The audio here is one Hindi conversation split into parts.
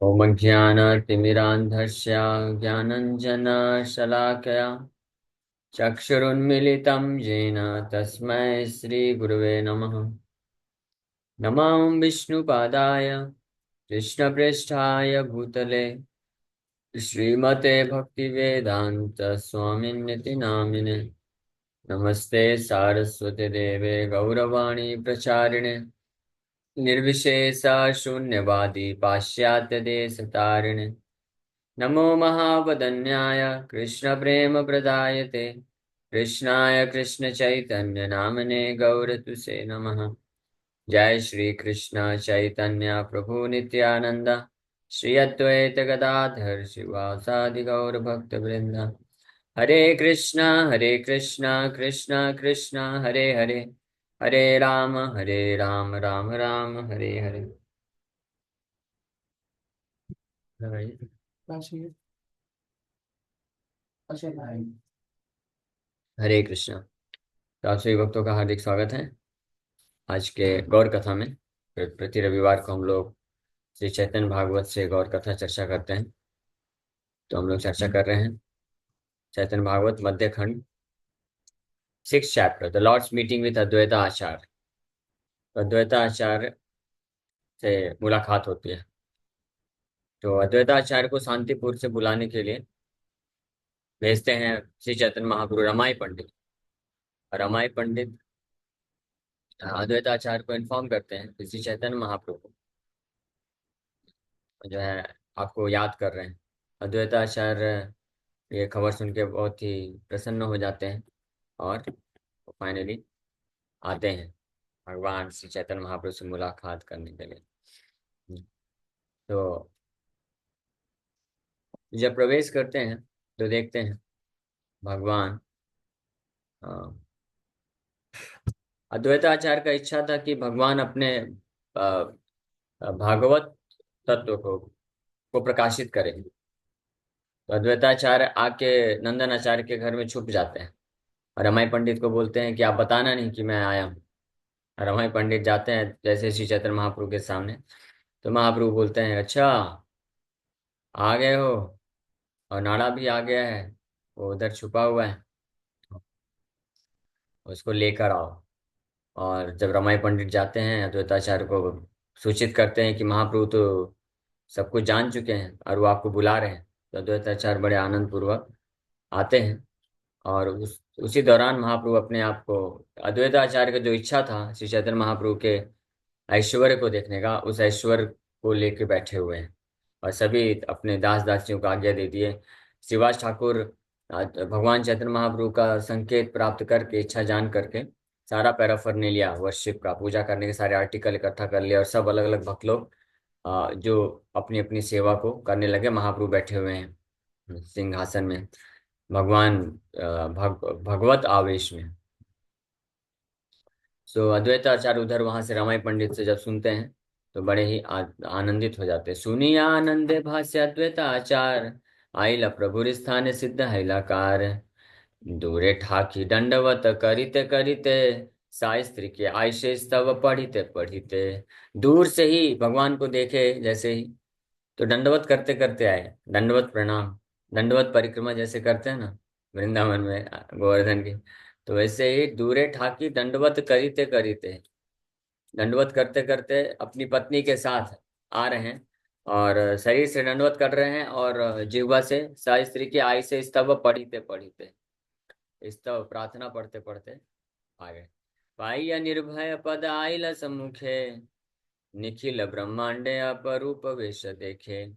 ॐ ज्ञानतिमिरान्धस्य ज्ञानञ्जनशलाकया चक्षुरुन्मिलितं येन तस्मै श्रीगुरुवे नमः। नमो विष्णुपादाय कृष्णप्रेष्ठाय भूतले श्रीमते भक्तिवेदान्त स्वामिन्निति नामिने। नमस्ते सारस्वते देवे गौरवाणी प्रचारिणे निर्विशेषा शून्यवादी पाश्चात्य देशतारिणे। नमो महावदन्याय कृष्णप्रेमप्रदायते कृष्णाय कृष्णचैतन्य नामने गौरतुसे नमः। जय श्री कृष्ण चैतन्य प्रभु नित्यानंद श्री अद्वैत गदाधर शिवासादि गौर भक्त वृंद। हरे कृष्णा कृष्णा कृष्णा हरे हरे, हरे राम राम राम हरे हरे। हरे कृष्णा। तो आप सभी भक्तों का हार्दिक स्वागत है आज के गौर कथा में। प्रति रविवार को हम लोग श्री चैतन्य भागवत से गौर कथा चर्चा करते हैं। तो हम लोग चर्चा कर रहे हैं चैतन्य Bhagavat Madhya Khanda 6th chapter the lord's meeting with Advaita Acharya. तो अद्वैता आचार्य से मुलाकात होती है। तो अद्वैता आचार्य को शांतिपुर से बुलाने के लिए भेजते हैं श्री चैतन्य महाप्रभु रमाई पंडित। रमाई पंडित अद्वैता आचार्य को इन्फॉर्म करते हैं कि श्री चैतन्य महाप्रभु जो है आपको याद कर रहे हैं। अद्वैताचार्य ये खबर सुन के बहुत ही प्रसन्न हो जाते हैं और फाइनली आते हैं भगवान श्री चैतन्य महाप्रभु से मुलाकात करने के लिए। तो जब प्रवेश करते हैं तो देखते हैं भगवान अद्वैताचार्य का इच्छा था कि भगवान अपने भागवत तत्व को प्रकाशित करें। तो अद्वैताचार्य आके नंदन आचार्य के घर में छुप जाते हैं और रमाई पंडित को बोलते हैं कि आप बताना नहीं कि मैं आया हूँ। रमाई पंडित जाते हैं जैसे श्री चैतन्य महाप्रभु के सामने। तो महाप्रभु बोलते हैं अच्छा आ गए हो, और नाड़ा भी आ गया है, वो उधर छुपा हुआ है, उसको लेकर आओ। और जब रमाई पंडित जाते हैं अद्वैताचार्य को सूचित करते हैं कि महाप्रभु तो सब कुछ जान चुके हैं और वो आपको बुला रहे हैं। तो अद्वैताचार्य बड़े आनंद पूर्वक आते हैं और उसी दौरान महाप्रभु अपने आप को अद्वैताचार्य का जो इच्छा था श्री चैतन्य महाप्रभु के ऐश्वर्य को देखने का, उस ऐश्वर्य को लेके बैठे हुए हैं और सभी अपने दास दासियों को आज्ञा दे दिए। श्रीवास ठाकुर भगवान चैतन्य महाप्रभु का संकेत प्राप्त करके, इच्छा जान करके सारा पैराफर्नेलिया वर्शिप का, पूजा करने के सारे आर्टिकल इकट्ठा कर लिया और सब अलग अलग भक्त लोग जो अपनी अपनी सेवा को करने लगे। महाप्रभु बैठे हुए हैं सिंहासन में भगवान भगवत आवेश में। सो अद्वैताचार्य उधर वहां से रमाई पंडित से जब सुनते हैं तो बड़े ही आनंदित हो जाते हैं। सुनी आनंदे भाष्य अद्वैताचार्य आइला प्रभुर स्थान सिद्ध हैलाकार। दूरे ठाकी दंडवत करिते करिते शास्त्री के आयशे स्तव पढ़िते पढ़िते। दूर से ही भगवान को देखे जैसे ही तो दंडवत करते करते आए। दंडवत प्रणाम, दंडवत परिक्रमा जैसे करते हैं ना वृंदावन में गोवर्धन की, तो वैसे ही दूरे ठाकी दंडवत करीते करीते, दंडवत करते करते अपनी पत्नी के साथ आ रहे हैं और शरीर से दंडवत कर रहे हैं और जिह्वा से सारी स्त्री की आई से स्तव पढ़िते पढ़िते, स्तव प्रार्थना पढ़ते पढ़ते आ गए। पाइया निर्भय पद आइल सम्मुखे निखिल ब्रह्मांडे अपरूप वेश देखे।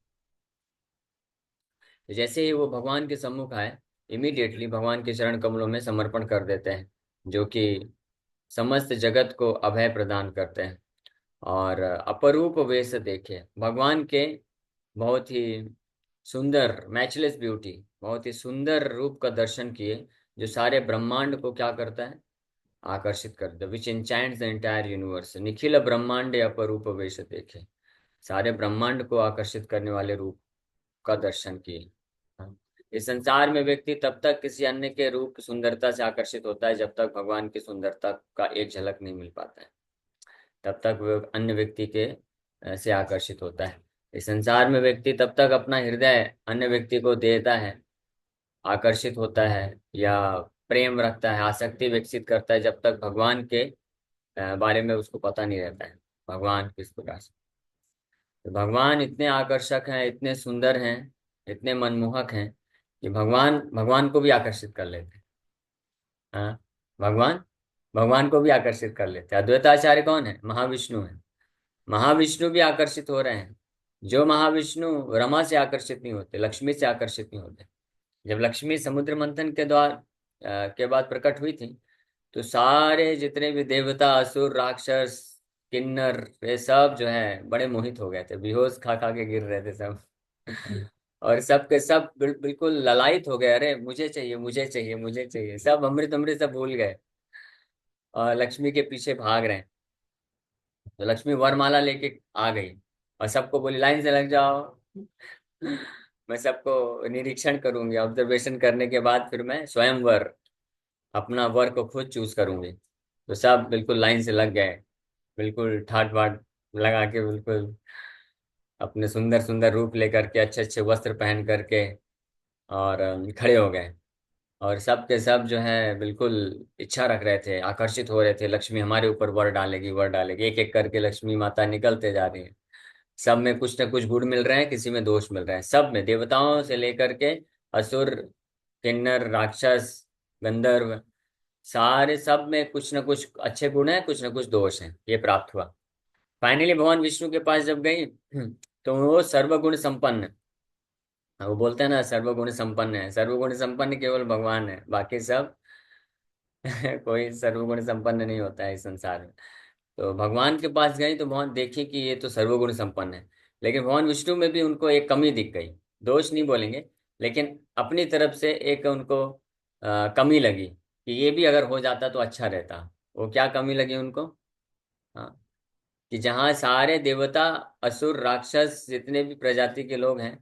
जैसे ही वो भगवान के सम्मुख आए इमीडिएटली भगवान के चरण कमलों में समर्पण कर देते हैं, जो कि समस्त जगत को अभय प्रदान करते हैं। और अपरूप वेश देखे, भगवान के बहुत ही सुंदर मैचलेस ब्यूटी, बहुत ही सुंदर रूप का दर्शन किए, जो सारे ब्रह्मांड को क्या करता है, आकर्षित करता है। विच एनचैंट्स द एंटायर यूनिवर्स। निखिल ब्रह्मांड अपरूप वेश देखे, सारे ब्रह्मांड को आकर्षित करने वाले रूप का दर्शन किए। इस संसार में व्यक्ति तब तक किसी अन्य के रूप सुंदरता से आकर्षित होता है जब तक भगवान की सुंदरता का एक झलक नहीं मिल पाता है, तब तक वो अन्य व्यक्ति के से आकर्षित होता है। इस संसार में व्यक्ति तब तक अपना हृदय अन्य व्यक्ति को देता है, आकर्षित होता है या प्रेम रखता है, आसक्ति विकसित करता है, जब तक भगवान के बारे में उसको पता नहीं रहता है, भगवान किस प्रकार से। तो भगवान इतने आकर्षक हैं, इतने सुंदर हैं, इतने मनमोहक हैं कि भगवान भगवान को भी आकर्षित कर लेते हैं। हाँ, भगवान भगवान को भी आकर्षित कर लेते हैं। अद्वैताचार्य कौन है? महाविष्णु है। महाविष्णु भी आकर्षित हो रहे हैं। जो महाविष्णु रमा से आकर्षित नहीं होते, लक्ष्मी से आकर्षित नहीं होते। जब लक्ष्मी समुद्र मंथन के के बाद प्रकट हुई थी, तो सारे जितने भी देवता, असुर, राक्षस, किन्नर, ये सब जो है बड़े मोहित हो गए थे, बेहोश खा खा के गिर रहे थे सब। और सब के सब बिल्कुल ललायत हो गए, अरे मुझे चाहिए, मुझे चाहिए, मुझे चाहिए, सब अमृत अमृत सब भूल गए और लक्ष्मी के पीछे भाग रहे हैं। तो लक्ष्मी वरमाला लेके आ गई और सबको बोली लाइन से लग जाओ। मैं सबको निरीक्षण करूंगी, ऑब्जर्वेशन करने के बाद फिर मैं स्वयं वर, अपना वर को खुद चूज करूंगी। तो सब बिल्कुल लाइन से लग गए, बिल्कुल ठाट बाट लगा के, बिल्कुल अपने सुंदर सुंदर रूप लेकर के, अच्छे अच्छे वस्त्र पहन करके, और खड़े हो गए। और सब के सब जो है बिल्कुल इच्छा रख रहे थे, आकर्षित हो रहे थे, लक्ष्मी हमारे ऊपर वर डालेगी, वर डालेगी। एक एक करके लक्ष्मी माता निकलते जा रही है। सब में कुछ न कुछ गुण मिल रहे हैं, किसी में दोष मिल रहे हैं, सब में, देवताओं से लेकर के असुर, किन्नर, राक्षस, गंधर्व, सारे सब में कुछ न कुछ अच्छे गुण हैं, कुछ न कुछ दोष हैं। ये प्राप्त हुआ। फाइनली भगवान विष्णु के पास जब गई, तो वो सर्वगुण संपन्न, वो बोलते हैं ना सर्वगुण संपन्न है। सर्वगुण संपन्न केवल भगवान है, बाकी सब कोई सर्वगुण संपन्न नहीं होता है इस संसार में। तो भगवान के पास गई तो भगवान देखी कि ये तो सर्वगुण संपन्न है, लेकिन भगवान विष्णु में भी उनको एक कमी दिख गई। दोष नहीं बोलेंगे, लेकिन अपनी तरफ से एक उनको कमी लगी कि ये भी अगर हो जाता तो अच्छा रहता। वो क्या कमी लगी उनको? हाँ, कि जहाँ सारे देवता, असुर, राक्षस, जितने भी प्रजाति के लोग हैं,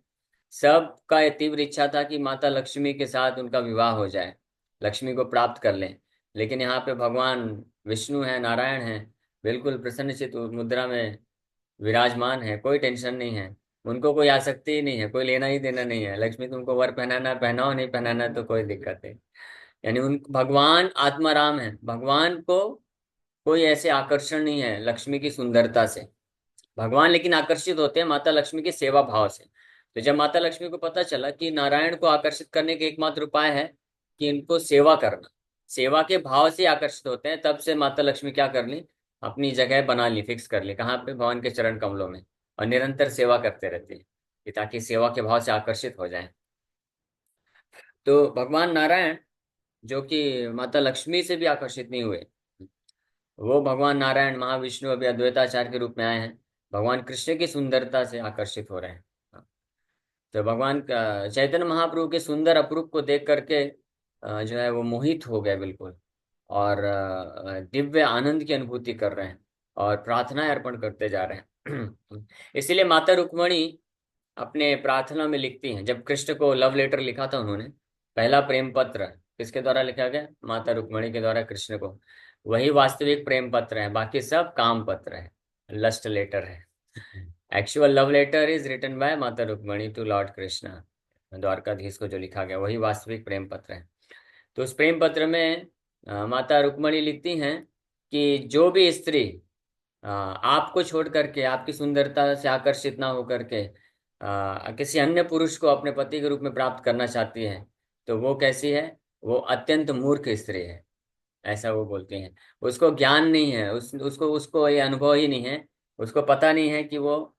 सबका ये तीव्र इच्छा था कि माता लक्ष्मी के साथ उनका विवाह हो जाए, लक्ष्मी को प्राप्त कर लें। लेकिन यहाँ पे भगवान विष्णु है, नारायण है, बिल्कुल प्रसन्नचित्त मुद्रा में विराजमान है, कोई टेंशन नहीं है। उनको कोई आसक्ति ही नहीं है, कोई लेना ही देना नहीं है। लक्ष्मी तुमको वर पहनाना पहनाओ, नहीं पहनाना तो कोई दिक्कत नहीं। यानी उन भगवान आत्माराम है, भगवान को कोई ऐसे आकर्षण नहीं है लक्ष्मी की सुंदरता से। भगवान लेकिन आकर्षित होते हैं माता लक्ष्मी के सेवा भाव से। तो जब माता लक्ष्मी को पता चला कि नारायण को आकर्षित करने के एकमात्र उपाय है कि इनको सेवा करना, सेवा के भाव से आकर्षित होते हैं, तब से माता लक्ष्मी क्या कर ली, अपनी जगह बना ली, फिक्स कर ली, कहाँ पे? भगवान के चरण कमलों में। और निरंतर सेवा करते रहते हैं कि ताकि सेवा के भाव से आकर्षित हो जाए। तो भगवान नारायण, जो कि माता लक्ष्मी से भी आकर्षित नहीं हुए, वो भगवान नारायण महाविष्णु अभी अद्वैताचार्य के रूप में आए हैं, भगवान कृष्ण की सुंदरता से आकर्षित हो रहे हैं। तो भगवान का चैतन्य महाप्रभु के सुंदर अपरूप को देख करके जो है वो मोहित हो गए बिल्कुल, और दिव्य आनंद की अनुभूति कर रहे हैं और प्रार्थनाएं अर्पण करते जा रहे हैं। इसीलिए माता रुक्मणी अपने प्रार्थना में लिखती हैं, जब कृष्ण को लव लेटर लिखा था उन्होंने, पहला प्रेम पत्र किसके द्वारा लिखा गया? माता रुक्मणी के द्वारा कृष्ण को। वही वास्तविक प्रेम पत्र है, बाकी सब काम पत्र है, लस्ट लेटर है। Actual love letter is written by Mata Rukmini to Lord Krishna, Dwarkadhish को जो लिखा गया वही वास्तविक प्रेम पत्र है। तो उस प्रेम पत्र में माता रुक्मणी लिखती हैं कि जो भी स्त्री आपको छोड़ करके, आपकी सुंदरता से आकर्षित ना होकर के किसी अन्य पुरुष को अपने पति के रूप में प्राप्त करना चाहती है, तो वो कैसी है? वो अत्यंत मूर्ख स्त्री है, ऐसा वो बोलती हैं। उसको ज्ञान नहीं है, उसको उसको ये अनुभव ही नहीं है, उसको पता नहीं है कि वो,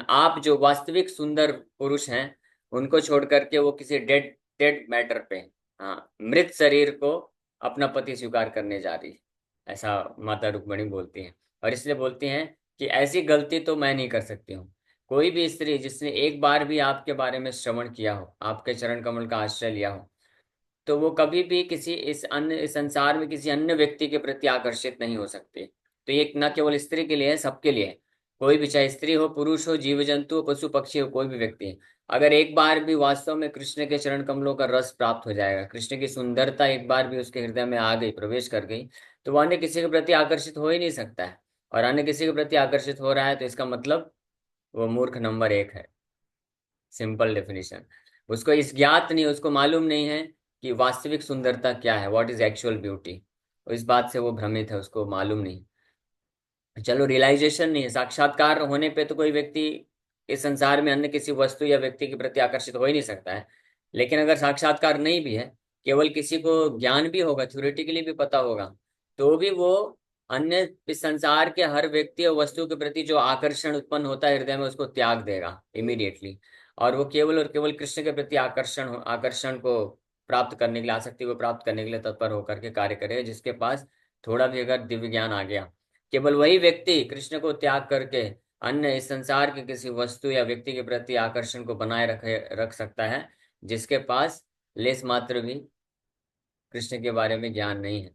आप जो वास्तविक सुंदर पुरुष हैं, उनको छोड़ करके वो किसी डेड डेड मैटर पे, हाँ, मृत शरीर को अपना पति स्वीकार करने जा रही है, ऐसा माता रुक्मणी बोलती हैं। और इसलिए बोलती हैं कि ऐसी गलती तो मैं नहीं कर सकती हूँ। कोई भी स्त्री जिसने एक बार भी आपके बारे में श्रवण किया हो, आपके चरण कमल का आश्रय लिया हो, तो वो कभी भी किसी इस संसार में किसी अन्य व्यक्ति के प्रति आकर्षित नहीं हो सकते। तो ये न केवल स्त्री के लिए है, सबके लिए है। कोई भी, चाहे स्त्री हो, पुरुष हो, जीव जंतु हो, पशु पक्षी हो, कोई भी व्यक्ति है, अगर एक बार भी वास्तव में कृष्ण के चरण कमलों का रस प्राप्त हो जाएगा, कृष्ण की सुंदरता एक बार भी उसके हृदय में आ गई, प्रवेश कर गई, तो वो अन्य किसी के प्रति आकर्षित हो ही नहीं सकता है। और अन्य किसी के प्रति आकर्षित हो रहा है तो इसका मतलब वो मूर्ख नंबर 1 है। Simple definition. उसको इस ज्ञात नहीं, उसको मालूम नहीं है कि वास्तविक सुंदरता क्या है, व्हाट इज एक्चुअल ब्यूटी। इस बात से वो भ्रमित है, उसको मालूम नहीं। चलो रियलाइजेशन नहीं है, साक्षात्कार होने पे तो कोई व्यक्ति इस संसार में अन्य किसी वस्तु या व्यक्ति के प्रति आकर्षित हो ही नहीं सकता है। लेकिन अगर साक्षात्कार नहीं भी है, केवल किसी को ज्ञान भी होगा, थ्योरेटिकली भी पता होगा, तो भी वो अन्य इस संसार के हर व्यक्ति और वस्तु के प्रति जो आकर्षण उत्पन्न होता है हृदय में, उसको त्याग देगा इमीडिएटली। और वो केवल और केवल कृष्ण के प्रति आकर्षण को प्राप्त करने के लिए, आसक्ति को प्राप्त करने के लिए तत्पर होकर के कार्य करे, जिसके पास थोड़ा भी अगर दिव्य ज्ञान आ गया। केवल वही व्यक्ति कृष्ण को त्याग करके अन्य इस संसार के किसी वस्तु या व्यक्ति के प्रति आकर्षण को बनाए रख सकता है, जिसके पास लेस मात्र भी कृष्ण के बारे में ज्ञान नहीं है।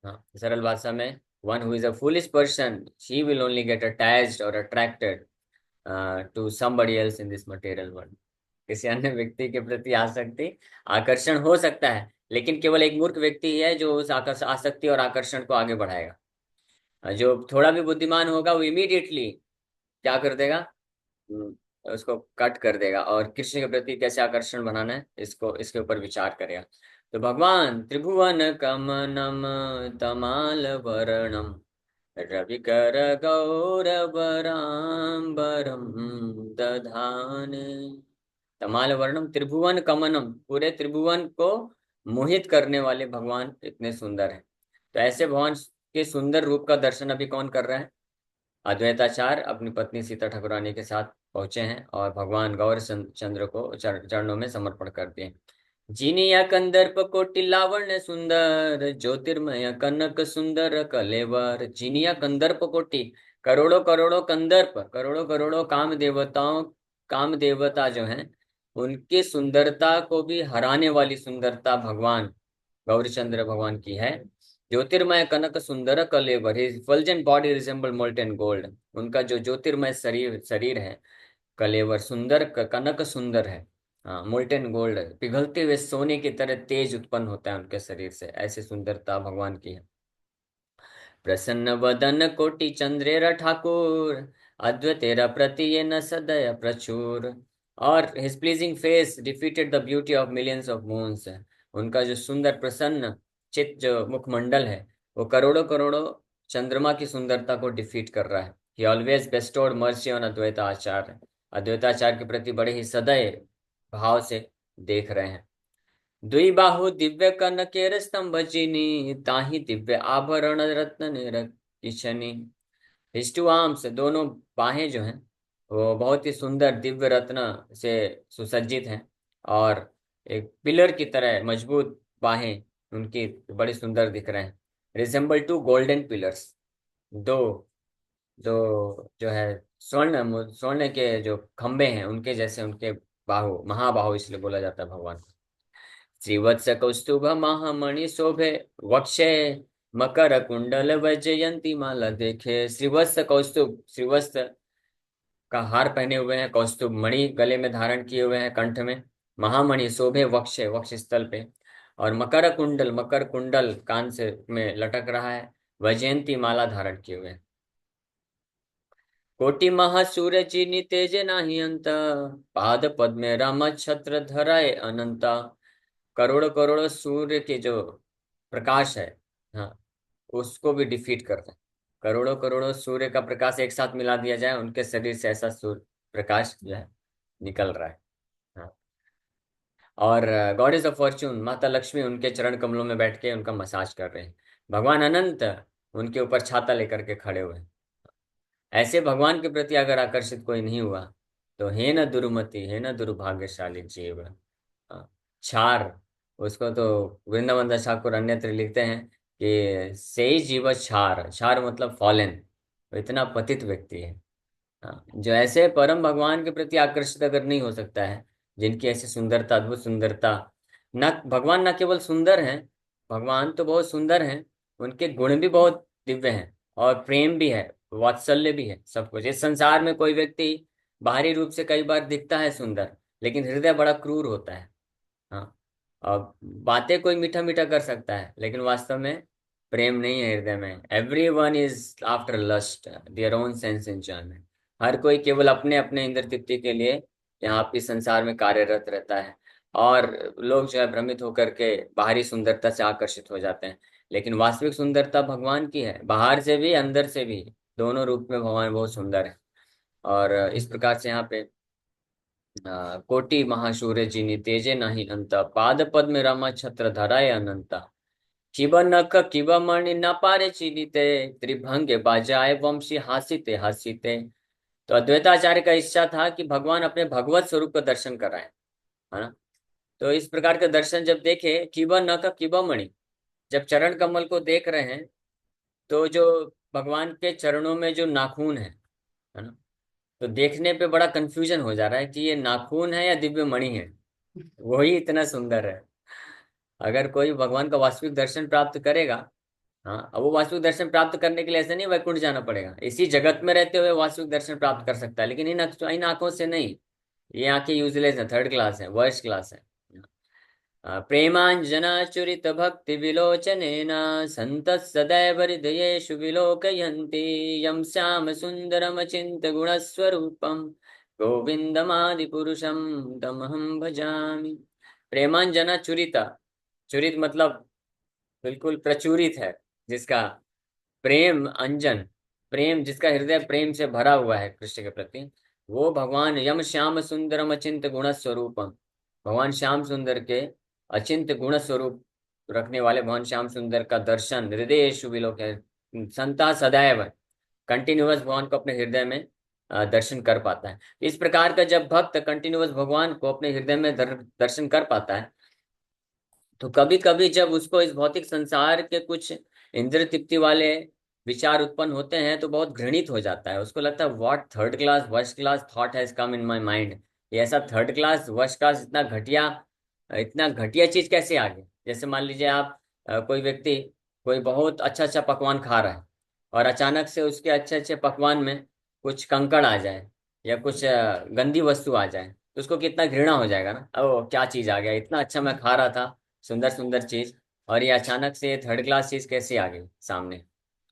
हाँ, सरल भाषा में, one who is a foolish person, she will only get attached और attracted to somebody else in this material world. किसी अन्य व्यक्ति के प्रति आसक्ति, आकर्षण हो सकता है, लेकिन केवल एक मूर्ख व्यक्ति ही है जो उस आसक्ति और आकर्षण को आगे बढ़ाएगा। जो थोड़ा भी बुद्धिमान होगा वो इमीडिएटली क्या कर देगा, हम्म, उसको कट कर देगा और कृष्ण के प्रति कैसे आकर्षण बनाना है इसको, इसके ऊपर विचार करेगा। तो भगवान त्रिभुवन कमनम तमाल वर्णम रविकर गौरवराम्बरम दधाने। तमाल वर्णम त्रिभुवन कमनम, पूरे त्रिभुवन को मोहित करने वाले भगवान इतने सुंदर हैं। तो ऐसे भगवान के सुंदर रूप का दर्शन अभी कौन कर रहा है? अद्वैताचार्य अपनी पत्नी सीता ठाकुरानी के साथ पहुंचे हैं और भगवान गौर चंद्र को चरणों में समर्पण कर दिए। जिनिया कंदर्प कोटि लावण्य सुंदर ज्योतिर्मय कनक सुंदर कलेवर। जिनिया कंदर्प कोटि, करोड़ों करोड़ों कंदर्प, करोड़ों करोड़ों काम देवताओं, काम देवता जो हैं, उनकी सुंदरता को भी हराने वाली सुंदरता भगवान गौरीचंद्र भगवान की है। ज्योतिर्मय कनक सुंदर कलेवर, his fulgent body resemble molten gold. उनका जो ज्योतिर्मय शरीर शरीर है, कलेवर सुंदर, कनक सुंदर है। हाँ, मोल्टेन गोल्ड, पिघलते हुए सोने की तरह तेज उत्पन्न होता है उनके शरीर से, ऐसी सुंदरता भगवान की है। प्रसन्न वदन कोटि चंद्रेर ठाकुर अद्वैतेरा प्रति ये न सदय प्रचुर। और his pleasing face defeated the beauty of millions of moons. उनका जो सुंदर प्रसन्न चित जो मुखमंडल है, वो करोड़ों करोड़ों चंद्रमा की सुंदरता को डिफीट कर रहा है। ही always bestowed mercy on Advaitacharya. Advaitacharya के प्रति बड़े ही सदय भाव से देख रहे हैं। दुई बाहु दिव्य कनकेर स्तंभ चिनी ताहि दिव्य आभरण रत्न निरखिछनि। हिज टू आर्म्स, दोनों बाहें जो हैं वो बहुत ही सुंदर दिव्य रत्न से सुसज्जित हैं। और एक पिलर की तरह मजबूत बाहें उनकी बड़ी सुंदर दिख रहे हैं। रिजेंबल टू गोल्डन पिलर्स, दो दो जो है स्वर्ण स्वर्ण के जो खंबे हैं उनके जैसे उनके बाहु, महाबाहु इसलिए बोला जाता है भगवान को। श्रीवत्स कौस्तुभ महामणि शोभे वक्षे मकर कुंडल वैजयंती माला देखे। श्रीवत्स कौस्तुभ, श्रीवत्स का हार पहने हुए हैं, कौस्तुभ मणि गले में धारण किए हुए हैं, कंठ में। महामणि शोभे वक्षे, वक्ष स्थल पे। और मकर कुंडल, मकर कुंडल कान से में लटक रहा है। वैजयंती माला धारण किए हुए हैं। कोटि महासूर्य चिनी तेज नाही अंत पाद पद्मे राम छत्र धराए अनंता। करोड़ों करोड़ों सूर्य के जो प्रकाश है, हाँ, उसको भी डिफीट करते हैं। करोड़ों करोड़ों सूर्य का प्रकाश एक साथ मिला दिया जाए, उनके शरीर से ऐसा सूर्य प्रकाश जो है निकल रहा है। हाँ। और गॉडेस ऑफ फॉर्च्यून माता लक्ष्मी उनके चरण कमलों में बैठ के उनका मसाज कर रहे हैं। भगवान अनंत उनके ऊपर छाता लेकर के खड़े हुए हैं। ऐसे भगवान के प्रति अगर आकर्षित कोई नहीं हुआ तो हे न दुर्मति, हे न दुर्भाग्यशाली जीव। हाँ, क्षार, उसको तो वृंदावन दास ठाकुर अन्यत्र लिखते हैं कि से ही जीव क्षार, क्षार मतलब फॉलन, वो इतना पतित व्यक्ति है। हाँ, जो ऐसे परम भगवान के प्रति आकर्षित अगर नहीं हो सकता है, जिनकी ऐसी सुंदरता, अद्भुत सुंदरता, न भगवान न केवल सुंदर हैं, भगवान तो बहुत सुंदर हैं, उनके गुण भी बहुत दिव्य हैं, और प्रेम भी है, वात्सल्य भी है, सब कुछ। इस संसार में कोई व्यक्ति बाहरी रूप से कई बार दिखता है सुंदर, लेकिन हृदय बड़ा क्रूर होता है। हाँ, और बातें कोई मीठा मीठा कर सकता है, लेकिन वास्तव में प्रेम नहीं है हृदय में। Every one is after lust, their own sense enjoyment. हर कोई केवल अपने अपने इंद्र तृप्ति के लिए यहाँ पे संसार में कार्यरत रहता है। और लोग जो है भ्रमित होकर के बाहरी सुंदरता से आकर्षित हो जाते हैं, लेकिन वास्तविक सुंदरता भगवान की है, बाहर से भी अंदर से भी, दोनों रूप में भगवान बहुत सुंदर है। और इस प्रकार से यहाँ पे कोटि महाशूर जिनि तेजे नहीं अंत, पाद पद्म रमा छत्र धराए अनंता, किब नख किब मणि न पारे चीनिते, त्रिभंगे बाजाए वंशी हासिते हासिते। तो अद्वैताचार्य का इच्छा था कि भगवान अपने भगवत स्वरूप का दर्शन कराएं, है ना। तो इस प्रकार का दर्शन जब देखे, किब नख किब मणि, जब चरण कमल को देख रहे हैं, तो जो भगवान के चरणों में जो नाखून है ना, तो देखने पे बड़ा कंफ्यूजन हो जा रहा है कि ये नाखून है या दिव्य मणि है। वही इतना सुंदर है। अगर कोई भगवान का वास्तविक दर्शन प्राप्त करेगा, हाँ, अब वो वास्तविक दर्शन प्राप्त करने के लिए ऐसे नहीं वैकुंठ जाना पड़ेगा, इसी जगत में रहते हुए वास्तविक दर्शन प्राप्त कर सकता है, लेकिन इन आंखों से नहीं। ये आंखें यूजलेस है, थर्ड क्लास है, वर्स्ट क्लास है। प्रेमाञ्जनाचुरित भक्ति विलोचनेन सन्तः सदैव हृदयेषु विलोकयन्ति, यं श्याम सुन्दरमचिन्त गुणस्वरूपं गोविन्दमादिपुरुषं तमहं भजामि। प्रेमांजना चुरिता, चुरित मतलब बिल्कुल प्रचुरित है, जिसका प्रेम अंजन, प्रेम जिसका हृदय प्रेम से भरा हुआ है कृष्ण के प्रति, वो भगवान यम श्याम सुंदरम अचिंत गुण स्वरूपम, भगवान श्याम सुंदर के अचिंत गुण स्वरूप रखने वाले भगवान श्याम सुंदर का दर्शन हृदय विलोक है, संता सदैव कंटिन्यूअस भगवान को अपने हृदय में दर्शन कर पाता है। इस प्रकार का जब भक्त कंटिन्यूअस भगवान को अपने हृदय में दर्शन कर पाता है, तो कभी कभी जब उसको इस भौतिक संसार के कुछ इंद्र तृप्ति वाले विचार उत्पन्न होते हैं, तो बहुत घृणित हो जाता है। उसको लगता है what third class worst class thought has come in my mind, ये ऐसा थर्ड क्लास वर्स्ट क्लास इतना घटिया चीज कैसे आ गई। जैसे मान लीजिए आप कोई व्यक्ति कोई बहुत अच्छा अच्छा पकवान खा रहा है, और अचानक से उसके अच्छे अच्छे पकवान में कुछ कंकड़ आ जाए या कुछ गंदी वस्तु आ जाए, तो उसको कितना घृणा हो जाएगा ना, ओ क्या चीज आ गया, इतना अच्छा मैं खा रहा था, सुंदर सुंदर चीज, और ये अचानक से थर्ड क्लास चीज कैसे आ गई सामने।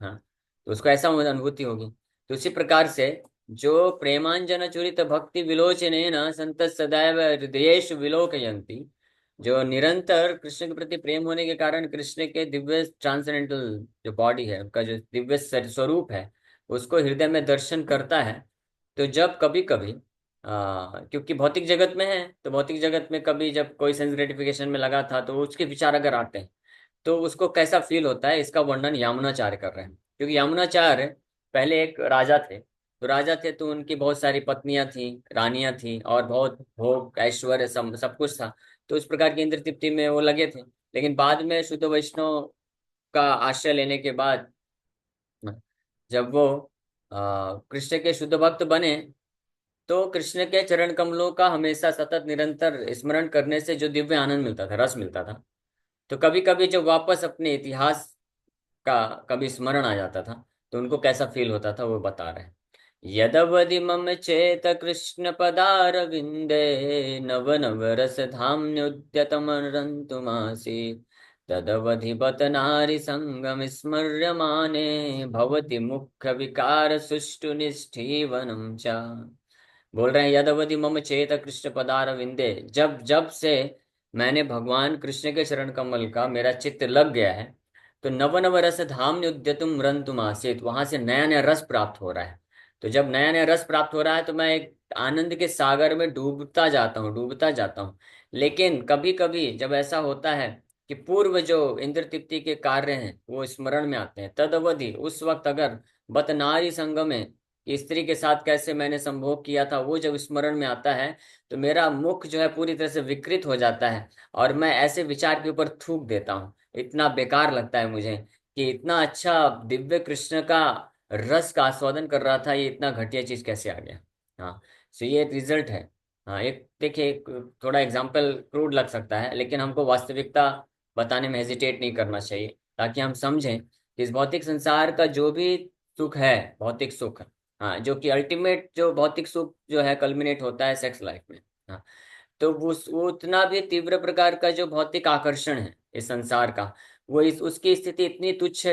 हाँ, तो उसको ऐसा अनुभूति होगी। तो उसी प्रकार से जो प्रेमांजन चूरित भक्ति विलोचने न संत सदैव हृदयेश विलोकयंती, जो निरंतर कृष्ण के प्रति प्रेम होने के कारण कृष्ण के दिव्य ट्रांसेंडेंटल जो बॉडी है, उनका जो दिव्य स्वरूप है, उसको हृदय में दर्शन करता है। तो जब कभी कभी क्योंकि भौतिक जगत में है, तो भौतिक जगत में कभी जब कोई सेंस ग्रेटिफिकेशन में लगा था, तो उसके विचार अगर आते हैं, तो उसको कैसा फील होता है, इसका वर्णन यामुनाचार्य कर रहे हैं। क्योंकि यामुनाचार्य पहले एक राजा थे, तो राजा थे तो उनकी बहुत सारी पत्नियां थी, रानियां थी, और बहुत भोग ऐश्वर्य सब कुछ था। तो उस प्रकार की इंद्र तृप्ति में वो लगे थे। लेकिन बाद में शुद्ध वैष्णव का आश्रय लेने के बाद, जब वो कृष्ण के शुद्ध भक्त बने, तो कृष्ण के चरण कमलों का हमेशा सतत निरंतर स्मरण करने से जो दिव्य आनंद मिलता था, रस मिलता था, तो कभी कभी जब वापस अपने इतिहास का कभी स्मरण आ जाता था, तो उनको कैसा फील होता था वो बता रहे हैं। यदवधि मम चेत कृष्ण पदार विंदे, नव नव रस धाम्योद्यतम रंतुमासी, तदवधि बत नारी संगम स्मर्यमाने, भवति मुख्य विकार सुष्टु निष्ठीवनम च। बोल रहे हैं यदवधि मम चेत कृष्ण पदार विंदे, जब जब से मैंने भगवान कृष्ण के चरण कमल का मेरा चित्त लग गया है, तो नव नव रस धाम उद्यतुम रंतुम आसीत, वहां से नया नया रस प्राप्त हो रहा है। तो जब नया नया रस प्राप्त हो रहा है, तो मैं एक आनंद के सागर में डूबता जाता हूँ, डूबता जाता हूँ। लेकिन कभी कभी जब ऐसा होता है कि पूर्व जो इंद्र तृप्ति के कार्य हैं वो स्मरण में आते हैं, तद अवधि उस वक्त अगर बत नारी संग में, कि स्त्री के साथ कैसे मैंने संभोग किया था, वो जब स्मरण में आता है, तो मेरा मुख जो है पूरी तरह से विकृत हो जाता है, और मैं ऐसे विचार के ऊपर थूक देता हूँ। इतना बेकार लगता है मुझे कि इतना अच्छा दिव्य कृष्ण का रस का आस्वादन कर रहा था, ये इतना घटिया चीज कैसे आ गया। हाँ, सो ये रिजल्ट है। हाँ, एक देखिए, एक थोड़ा एग्जाम्पल क्रूड लग सकता है, लेकिन हमको वास्तविकता बताने में हेजिटेट नहीं करना चाहिए, ताकि हम समझें कि इस भौतिक संसार का जो भी सुख है, भौतिक सुख, हाँ, जो कि अल्टीमेट जो भौतिक सुख जो है कल्मिनेट होता है सेक्स लाइफ में। हाँ, तो वो उतना भी तीव्र प्रकार का जो भौतिक आकर्षण है इस संसार का, वो इस उसकी स्थिति इतनी तुच्छ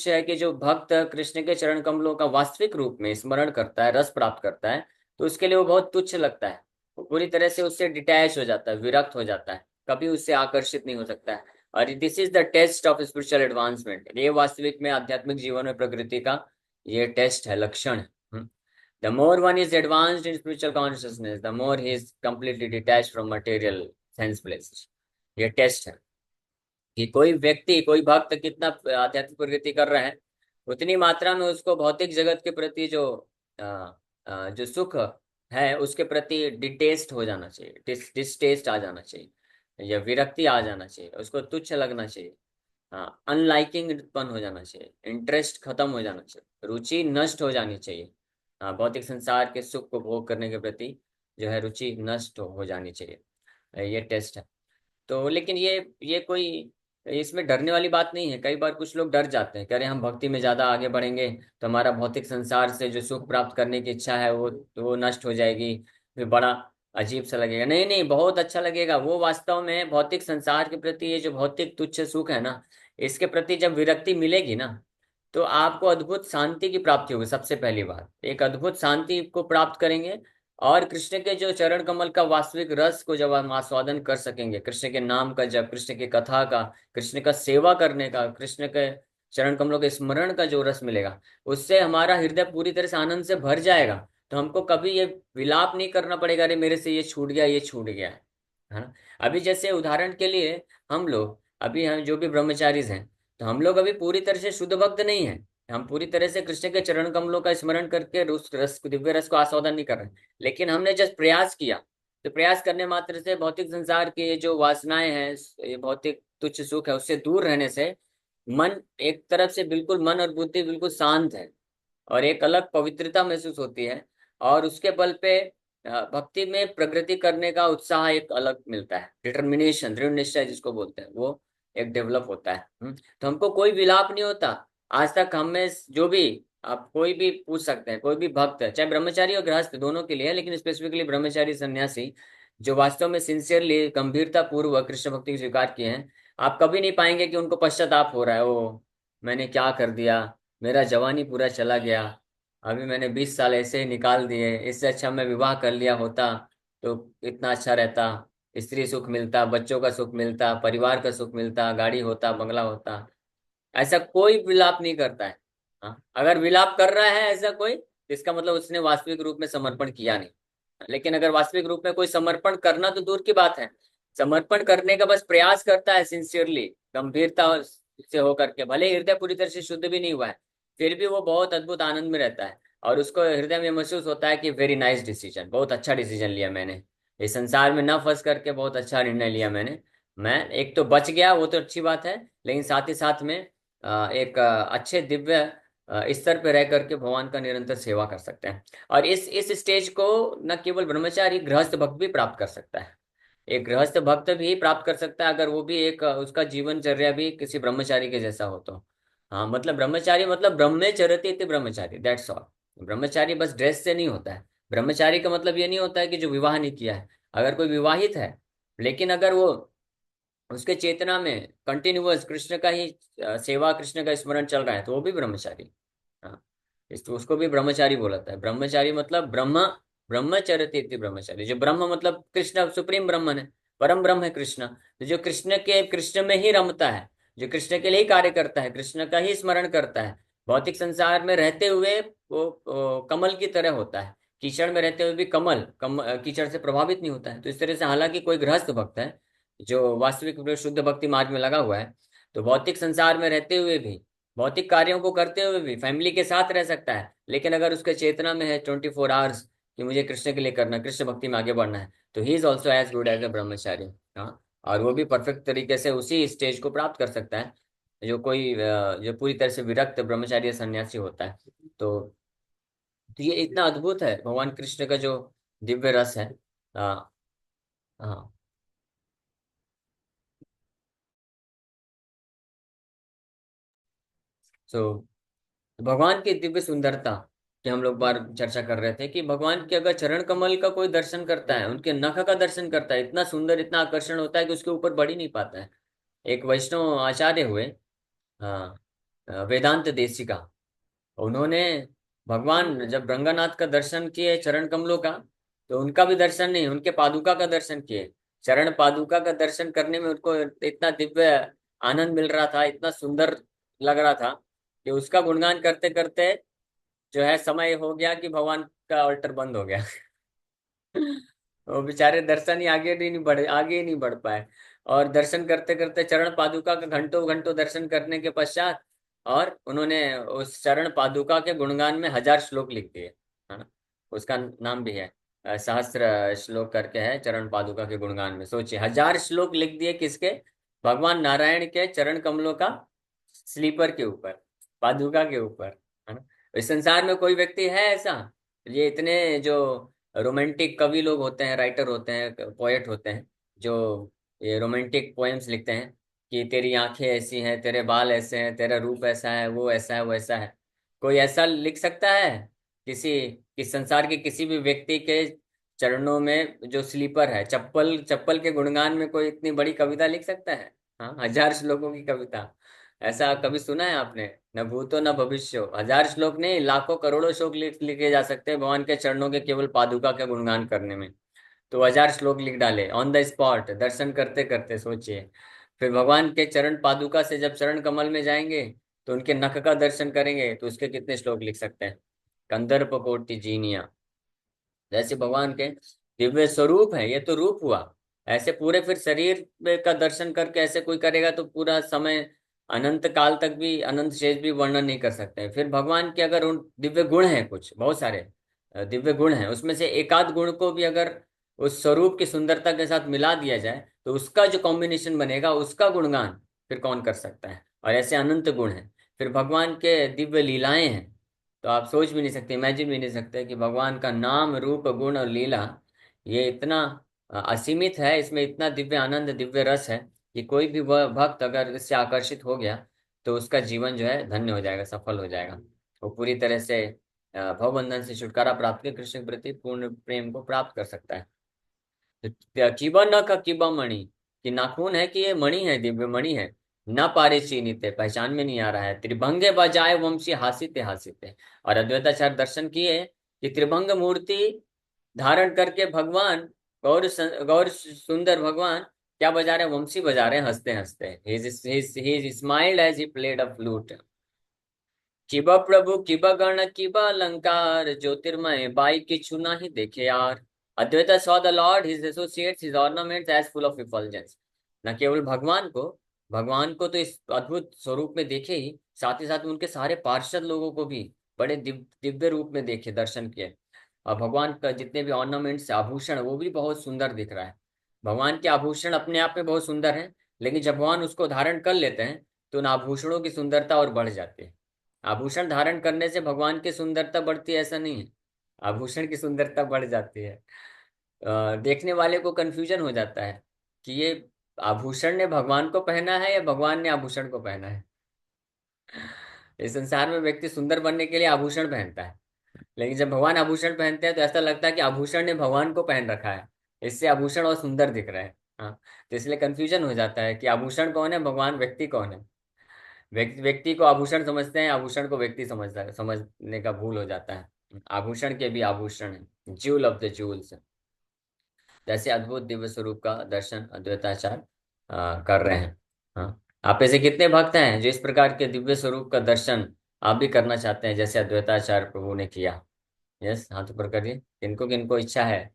है कि जो भक्त कृष्ण के चरण कमलों का वास्तविक रूप में स्मरण करता है, रस प्राप्त करता है, तो उसके लिए वो बहुत तुच्छ लगता है। वो पूरी तरह से उससे डिटैच हो जाता है, विरक्त हो जाता है, कभी उससे आकर्षित नहीं हो सकता है। और this is the test of spiritual advancement. ये वास्तविक में आध्यात्मिक जीवन में प्रगति का ये टेस्ट है, लक्षण है। The more one is advanced in spiritual consciousness, the more he is completely detached from material sense places. ये टेस्ट है कि कोई व्यक्ति, कोई भक्त कितना आध्यात्मिक प्रगति कर रहा है, उतनी मात्रा में उसको भौतिक जगत के प्रति जो अ, जो सुख है उसके प्रति डिटेस्ट हो जाना चाहिए, डिस्टेस्ट आ जाना चाहिए, या विरक्ति आ जाना चाहिए, उसको तुच्छ लगना चाहिए। हाँ, अनलाइकिंग उत्पन्न हो जाना चाहिए, इंटरेस्ट खत्म हो जाना चाहिए, रुचि नष्ट हो जानी चाहिए। हाँ, भौतिक संसार के सुख को भोग करने के प्रति जो है रुचि नष्ट हो जानी चाहिए। ये टेस्ट है। तो लेकिन ये कोई इसमें डरने वाली बात नहीं है। कई बार कुछ लोग डर जाते हैं, कह रहे हैं हम भक्ति में ज्यादा आगे बढ़ेंगे तो हमारा भौतिक संसार से जो सुख प्राप्त करने की इच्छा है वो नष्ट हो जाएगी, फिर बड़ा अजीब सा लगेगा। नहीं नहीं, बहुत अच्छा लगेगा। वो वास्तव में भौतिक संसार के प्रति ये जो भौतिक तुच्छ सुख है ना, इसके प्रति जब विरक्ति मिलेगी ना, तो आपको अद्भुत शांति की प्राप्ति होगी। सबसे पहली बात, एक अद्भुत शांति को प्राप्त करेंगे। और कृष्ण के जो चरण कमल का वास्तविक रस को जब हम आस्वादन कर सकेंगे, कृष्ण के नाम का जब, कृष्ण की कथा का, कृष्ण का सेवा करने का, कृष्ण के चरण कमलों के स्मरण का जो रस मिलेगा, उससे हमारा हृदय पूरी तरह से आनंद से भर जाएगा। तो हमको कभी ये विलाप नहीं करना पड़ेगा, अरे मेरे से ये छूट गया, ये छूट गया है ना। अभी जैसे उदाहरण के लिए, हम लोग अभी, हम जो भी ब्रह्मचारी हैं, तो हम लोग अभी पूरी तरह से शुद्ध भक्त नहीं है। हम पूरी तरह से कृष्ण के चरण कमलों का स्मरण करके उस रस को, दिव्य रस को आस्वादन नहीं कर रहे, लेकिन हमने जस्ट प्रयास किया। तो प्रयास करने मात्र से भौतिक संसार के ये जो वासनाएं हैं, ये भौतिक तुच्छ सुख है, उससे दूर रहने से मन एक तरफ से बिल्कुल, मन और बुद्धि बिल्कुल शांत है, और एक अलग पवित्रता महसूस होती है। और उसके बल पे भक्ति में प्रगति करने का उत्साह एक अलग मिलता है, डिटर्मिनेशन, दृढ़ निश्चय जिसको बोलते हैं, वो एक डेवलप होता है। तो हमको कोई विलाप नहीं होता। आज तक हमें जो भी, आप कोई भी पूछ सकते हैं, कोई भी भक्त है, चाहे ब्रह्मचारी और गृहस्थ दोनों के लिए है, लेकिन स्पेसिफिकली ब्रह्मचारी सन्यासी जो वास्तव में सिंसियरली, गंभीरता पूर्वक कृष्ण भक्ति को स्वीकार किए हैं, आप कभी नहीं पाएंगे कि उनको पश्चाताप हो रहा है, ओ मैंने क्या कर दिया, मेरा जवानी पूरा चला गया, अभी मैंने 20 साल ऐसे ही निकाल दिए, इससे अच्छा मैं विवाह कर लिया होता तो इतना अच्छा रहता, स्त्री सुख मिलता, बच्चों का सुख मिलता, परिवार का सुख मिलता, गाड़ी होता, बंगला होता। ऐसा कोई विलाप नहीं करता है। हाँ, अगर विलाप कर रहा है ऐसा कोई, तो इसका मतलब उसने वास्तविक रूप में समर्पण किया नहीं। लेकिन अगर वास्तविक रूप में कोई समर्पण करना तो दूर की बात है, समर्पण करने का बस प्रयास करता है सिंसियरली, गंभीरता से होकर के, भले हृदय पूरी तरह से शुद्ध भी नहीं हुआ है, फिर भी वो बहुत अद्भुत आनंद में रहता है। और उसको हृदय में महसूस होता है कि वेरी नाइस डिसीजन, बहुत अच्छा डिसीजन लिया मैंने, इस संसार में न फंस करके बहुत अच्छा निर्णय लिया मैंने। मैं एक तो बच गया, वो तो अच्छी बात है, लेकिन साथ ही साथ में एक अच्छे दिव्य स्तर पे रह करके भगवान का निरंतर सेवा कर सकते हैं। और इस स्टेज को न केवल ब्रह्मचारी, गृहस्थ भक्त भी प्राप्त कर सकता है। एक गृहस्थ भक्त भी प्राप्त कर सकता है, अगर वो भी एक उसका जीवनचर्या भी किसी ब्रह्मचारी के जैसा हो तो। हाँ, मतलब ब्रह्मचारी मतलब ब्रह्मचर्यते इति ब्रह्मचारी, दैट्स ऑल। ब्रह्मचारी बस ड्रेस से नहीं होता है। ब्रह्मचारी का मतलब ये नहीं होता है कि जो विवाह नहीं किया है। अगर कोई विवाहित है, लेकिन अगर वो, उसके चेतना में कंटिन्यूअस कृष्ण का ही सेवा, कृष्ण का स्मरण चल रहा है, तो वो भी ब्रह्मचारी। हाँ, तो उसको भी ब्रह्मचारी बोला था। ब्रह्मचारी मतलब ब्रह्म, ब्रह्मचर्य इति ब्रह्मचारी। जो ब्रह्म मतलब कृष्ण, सुप्रीम ब्रह्मन है, परम ब्रह्म है कृष्ण, तो जो कृष्ण के, कृष्ण में ही रमता है, जो कृष्ण के लिए ही कार्य करता है, कृष्ण का ही स्मरण करता है, भौतिक संसार में रहते हुए वो कमल की तरह होता है। कीचड़ में रहते हुए भी कीचड़ से प्रभावित नहीं होता है। तो इस तरह से, हालांकि कोई गृहस्थ भक्त है जो वास्तविक रूप में शुद्ध भक्ति मार्ग में लगा हुआ है, तो भौतिक संसार में रहते हुए भी, भौतिक कार्यों को करते हुए भी फैमिली के साथ रह सकता है। लेकिन अगर उसके चेतना में है 24 आवर्स कि मुझे कृष्ण के लिए करना, कृष्ण भक्ति में आगे बढ़ना है, तो he is also as good as a brahmachari. हाँ, और वो भी परफेक्ट तरीके से उसी स्टेज को प्राप्त कर सकता है जो कोई जो पूरी तरह से विरक्त ब्रह्मचारी या सन्यासी होता है। तो ये इतना अद्भुत है भगवान कृष्ण का जो दिव्य रस है। हाँ। हाँ। सो भगवान की दिव्य सुंदरता की हम लोग बार चर्चा कर रहे थे कि भगवान के अगर चरण कमल का कोई दर्शन करता है, उनके नख का दर्शन करता है, इतना सुंदर, इतना आकर्षण होता है कि उसके ऊपर बढ़ ही नहीं पाता है। एक वैष्णव आचार्य हुए, हाँ, वेदांत देशिका। उन्होंने भगवान जब रंगनाथ का दर्शन किए चरण कमलों का, तो उनका भी दर्शन नहीं, उनके पादुका का दर्शन किए। चरण पादुका का दर्शन करने में उनको इतना दिव्य आनंद मिल रहा था, इतना सुंदर लग रहा था कि उसका गुणगान करते करते जो है समय हो गया कि भगवान का अल्टर बंद हो गया। वो बेचारे दर्शन ही आगे ही नहीं बढ़ पाए। और दर्शन करते करते चरण पादुका का घंटों घंटों दर्शन करने के पश्चात, और उन्होंने उस चरण पादुका के गुणगान में 1000 श्लोक लिख दिए, है ना। उसका नाम भी है सहस्त्र श्लोक करके है चरण पादुका के गुणगान में। सोचिए, 1000 श्लोक लिख दिए किसके? भगवान नारायण के चरण कमलों का स्लीपर के ऊपर, पादुका के ऊपर, है ना। इस संसार में कोई व्यक्ति है ऐसा? ये इतने जो रोमांटिक कवि लोग होते हैं, राइटर होते हैं, पोएट होते हैं, जो ये रोमांटिक पोएम्स लिखते हैं कि तेरी आंखें ऐसी हैं, तेरे बाल ऐसे हैं, तेरा रूप ऐसा है, वो ऐसा है, वो ऐसा है। कोई ऐसा लिख सकता है किसी, किस संसार के किसी भी व्यक्ति के चरणों में जो स्लीपर है, चप्पल चप्पल के गुणगान में कोई इतनी बड़ी कविता लिख सकता है? हाँ, 1000 श्लोकों की कविता। ऐसा कभी सुना है आपने? न भूतो न भविष्यो, 1000 श्लोक नहीं, लाखों करोड़ों श्लोक लिखे जा सकते हैं भगवान के चरणों के केवल पादुका का गुणगान करने में। तो 1000 श्लोक लिख डाले ऑन द स्पॉट, दर्शन करते करते। सोचिए, फिर भगवान के चरण पादुका से जब चरण कमल में जाएंगे तो उनके नख का दर्शन करेंगे, तो उसके कितने श्लोक लिख सकते हैं? कंदर्प कोटि जीनिया। जैसे भगवान के दिव्य स्वरूप है, ये तो रूप हुआ। ऐसे पूरे फिर शरीर का दर्शन करके ऐसे कोई करेगा तो पूरा समय, अनंत काल तक भी, अनंत शेष भी वर्णन नहीं कर सकते हैं। फिर भगवान के अगर उन दिव्य गुण हैं, कुछ बहुत सारे दिव्य गुण हैं, उसमें से एकाध गुण को भी अगर उस स्वरूप की सुंदरता के साथ मिला दिया जाए तो उसका जो कॉम्बिनेशन बनेगा, उसका गुणगान फिर कौन कर सकता है? और ऐसे अनंत गुण हैं। फिर भगवान के दिव्य लीलाएं हैं, तो आप सोच भी नहीं सकते, इमेजिन भी नहीं सकते कि भगवान का नाम रूप गुण और लीला ये इतना असीमित है, इसमें इतना दिव्य आनंद, दिव्य रस है कि कोई भी वह भक्त अगर इससे आकर्षित हो गया तो उसका जीवन जो है धन्य हो जाएगा, सफल हो जाएगा। वो पूरी तरह से भवबंधन से छुटकारा प्राप्त कर कृष्ण के प्रति पूर्ण प्रेम को प्राप्त कर सकता है। कीबा न का कीबा मणि, कि नाखून है कि ये मणि है, दिव्य मणि है। न पारे चीनिते, पहचान में नहीं आ रहा है। त्रिभंगे बजाय वंशी हासिते हासिते। और अद्वैताचार्य दर्शन किए कि त्रिभंग मूर्ति धारण करके भगवान, गौर सुंदर भगवान क्या बजा रहे हैं? वंशी बजा रहे हैं हंसते हंसते। He smiled as he played a flute. किबा प्रभु किबा गण किबा अलंकार, ज्योतिर्मय बाई किछु ही देखे यार। Advaita saw the lord his associates his ornaments as full of effulgence. न केवल भगवान को तो इस अद्भुत स्वरूप में देखे ही, साथ ही साथ उनके सारे पार्षद लोगों को भी बड़े दिव्य रूप में देखे, दर्शन किए। और भगवान का जितने भी ऑर्नामेंट्स, आभूषण, वो भी बहुत सुंदर दिख रहा है। भगवान के आभूषण अपने आप में बहुत सुंदर हैं, लेकिन जब भगवान उसको धारण कर लेते हैं तो उन आभूषणों की सुंदरता और बढ़ जाती है। आभूषण धारण करने से भगवान की सुंदरता बढ़ती है ऐसा नहीं है, आभूषण की सुंदरता बढ़ जाती है। देखने वाले को कंफ्यूजन हो जाता है कि ये आभूषण ने भगवान को पहना है या भगवान ने आभूषण को पहना है। इस संसार में व्यक्ति सुंदर बनने के लिए आभूषण पहनता है, लेकिन जब भगवान आभूषण पहनते हैं तो ऐसा लगता है कि आभूषण ने भगवान को पहन रखा है, इससे आभूषण और सुंदर दिख रहा है। हाँ, तो इसलिए कंफ्यूजन हो जाता है कि आभूषण कौन है, भगवान व्यक्ति कौन है। व्यक्ति को आभूषण समझते हैं, आभूषण को व्यक्ति समझता है, समझने का भूल हो जाता है। आभूषण के भी आभूषण है, ज्यूल ऑफ द ज्यूल्स। जैसे अद्भुत दिव्य स्वरूप का दर्शन अद्वैताचार्य कर रहे हैं। हाँ, आप ऐसे कितने भक्त हैं जो इस प्रकार के दिव्य स्वरूप का दर्शन आप भी करना चाहते हैं जैसे अद्वैताचार्य प्रभु ने किया? यस, हाथ ऊपर करिए, किनको किनको इच्छा है।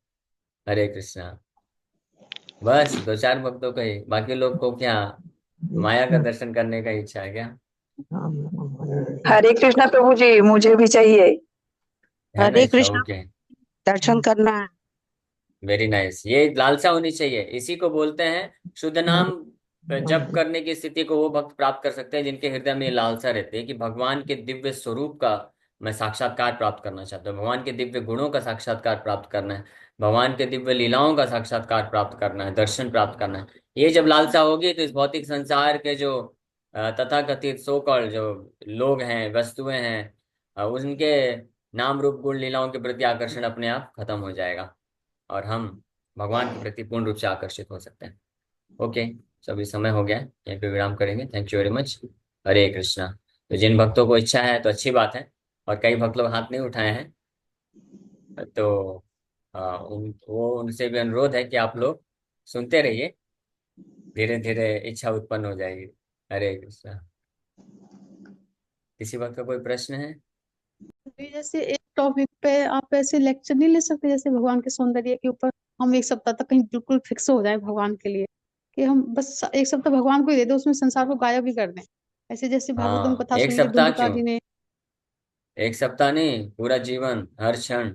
हरे कृष्णा। बस दो चार भक्तों का ही, बाकी लोग को क्या माया का दर्शन करने का इच्छा है क्या? हरे कृष्णा प्रभु जी, मुझे भी चाहिए। है ना, हरे इच्छा, कृष्णा, ओके। दर्शन करना है। वेरी नाइस, ये लालसा होनी चाहिए, इसी को बोलते हैं शुद्ध नाम जप करने की स्थिति को वो भक्त प्राप्त कर सकते हैं जिनके हृदय में ये लालसा रहती है कि भगवान के दिव्य स्वरूप का मैं साक्षात्कार प्राप्त करना चाहता हूँ, भगवान के दिव्य गुणों का साक्षात्कार प्राप्त करना है, भगवान के दिव्य लीलाओं का साक्षात्कार प्राप्त करना है, दर्शन प्राप्त करना है। ये जब लालसा होगी तो इस भौतिक संसार के जो तथाकथित सो कॉल्ड जो लोग हैं, वस्तुएं हैं, उनके नाम रूप गुण लीलाओं के प्रति आकर्षण अपने आप खत्म हो जाएगा और हम भगवान के प्रति पूर्ण रूप से आकर्षित हो सकते हैं। ओके, तो अभी समय हो गया है, यहीं पे विराम करेंगे। Thank you very much. Hare Krishna. तो जिन भक्तों को इच्छा है तो अच्छी बात है, और कई भक्त लोग हाथ नहीं उठाए हैं, तो उनसे भी अनुरोध है कि आप लोग सुनते रहिए, धीरे धीरे इच्छा उत्पन्न हो जाएगी। हरे कृष्णा। किसी भक्त का कोई प्रश्न है? अभी जैसे एक टॉपिक पे आप ऐसे लेक्चर नहीं ले सकते, जैसे भगवान के सौंदर्य के ऊपर हम एक सप्ताह तक कहीं बिल्कुल फिक्स हो जाए भगवान के लिए, कि हम बस एक सप्ताह भगवान को ही दे दे, उसमें संसार को गायब ही कर दें। ऐसे जैसे भागवतम हाँ, कथा एक सुनी है सप्ताह क्यों? दुंदुकारी ने। एक सप्ताह नहीं, पूरा जीवन, हर क्षण।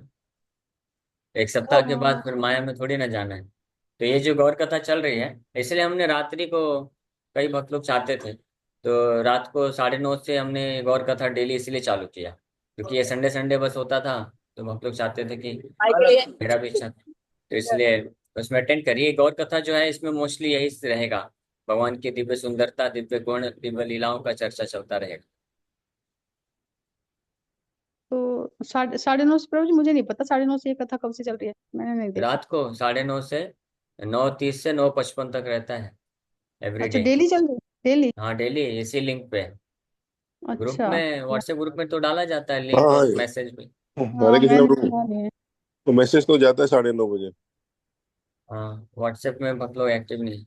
एक सप्ताह के बाद फिर माया में थोड़ी ना जाना है। तो ये जो गौर कथा चल रही है, इसलिए हमने रात्रि को, कई भक्त लोग चाहते थे, तो रात को 9:30 से हमने गौर कथा डेली इसलिए चालू किया, क्योंकि ये संडे संडे बस होता था, तो भक्त लोग चाहते थे कि मेरा भी इच्छा था, तो इसलिए उसमें अटेंड करिए। गौर कथा जो है इसमें मोस्टली यही रहेगा, भगवान की दिव्य सुंदरता, दिव्य गुण, दिव्य लीलाओं का चर्चा चलता रहेगा। तो साढ़े 9:30 से प्रभु जी, मुझे नहीं पता 9:30 से ये कथा कब से चल रही है, मैंने नहीं देखा। रात को 9:30 से 9:30 से 9:55 तक रहता है, एवरी अच्छा, डे। डेली चल रही है, डेली? हाँ, डेली इसी लिंक पे। ग्रुप अच्छा। में, व्हाट्सएप ग्रुप में तो डाला जाता है लिंक, हाँ। और मैसेज भी। हरे हाँ, कृष्णा मैंने प्रभु। सुना नहीं है। तो मैसेज तो जाता है 9:30 बजे। हाँ, व्हाट्सएप में भक्त लोग एक्टिव नहीं।